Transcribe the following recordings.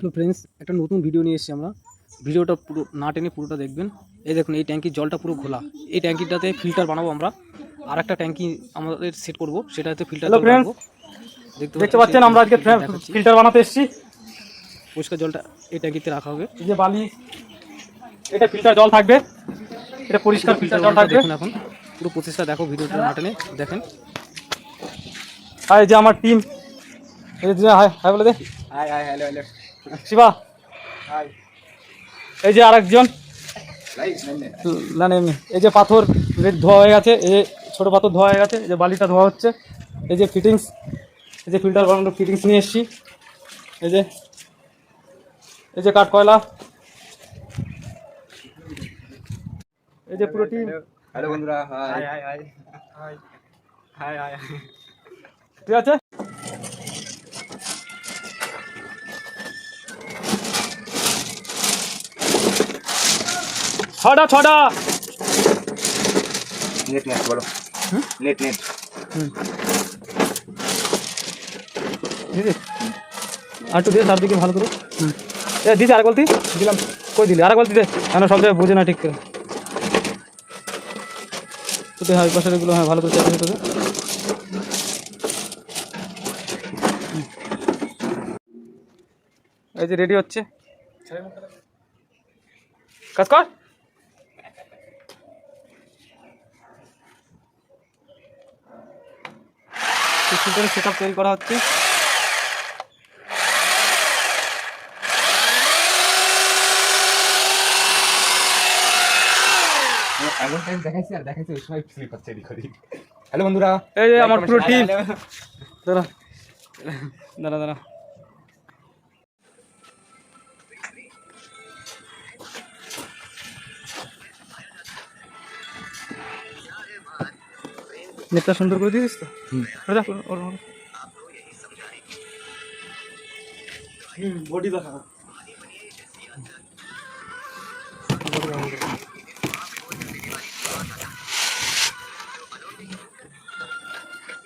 Hello friends, একটা নতুন video নিয়ে এসেছি আমরা। ভিডিওটা পুরো না টেনে পুরোটা দেখবেন। এই দেখুন, এই ট্যাঙ্কির জলটা পুরো ঘোলা। এই ট্যাঙ্কিটাতে ফিল্টার বানাবো আমরা, আর একটা ট্যাঙ্কি আমাদের সেট করব, সেটাতে ফিল্টার হ্যালো জল ফ্রেন্ডস, রাখবো। দেখতে পাচ্ছেন আমরা আজকে দেখাচ্ছি ফিল্টার বানাতে এসেছি। পরিষ্কার জলটা এই ট্যাঙ্কিতে রাখা হবে। এই যে বালি, এটা ফিল্টার জল থাকবে, এটা পরিষ্কার ফিল্টার জল থাকবে। দেখুন এখন পুরো প্রসেসটা দেখো, ভিডিওটা না টেনে দেখেন। আর এই যে আমার টিম, এই যে হাই হাই বলে দে। Hi hi hello hello Shiva, hi এই যে আরেকজন না এমনি। এই যে পাথর রেড ধোয়া হয়ে গেছে, এই যে ছোটো পাথর ধোয়া হয়ে গেছে, এই যে বালিটা ধোয়া হচ্ছে। এই যে ফিটিংস, এই যে ফিল্টার বানানোর ফিটিংস নিয়ে এসেছি। এই যে কাঠ কয়লা, এই যে পুরো টিম। হ্যালো বন্ধুরা, high high high high high high ঠিক আছে। ছটা নেট নেট বলো। নেট নেট আর একটু দিয়ে চারদিকে ভালো করে। দিদি আর বলতি দিলাম, কই দিলি আর বলতি দে, কেন সব জায়গায় বুঝে না ঠিক করে। তো হ্যাঁ পাশেরগুলো হ্যাঁ ভালো করে চাপিয়ে তোকে। এই যে রেডি হচ্ছে, কাজ কর। ফিল্টারের সেট আপ তৈরি করা হচ্ছে। এমন টাইম দেখাইছি আর দেখাইছি ওই সময় স্লিপ হচ্ছে এদিক ওদিক। হ্যালো বন্ধুরা, এই যে আমার পুরো টিম। দাঁড়া দাঁড়া দাঁড়া, নেটটা সুন্দর করে দিয়েছিস তো? বডি দেখা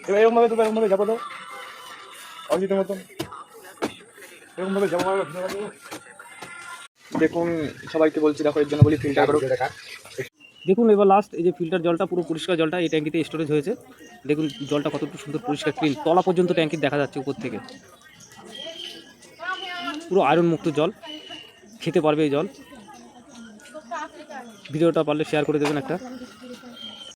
এরকমভাবে তো এরকমভাবে যাবো তো অজিতের মতন, এরকমভাবে যাবো। দেখুন সবাইকে বলছি, দেখো এর জন্য বলি ফিল্টার করো। দেখুন এবার লাস্ট, এই যে ফিল্টার জলটা পুরো পরিষ্কার জলটা এই ট্যাঙ্কিতে স্টোরেজ হয়েছে। দেখুন জলটা কতটুকু সুন্দর পরিষ্কার ক্লিন, তলা পর্যন্ত ট্যাঙ্কি দেখা যাচ্ছে উপর থেকে। পুরো আয়রন মুক্ত জল, খেতে পারবে এই জল। ভিডিওটা পারলে শেয়ার করে দেবেন একটা।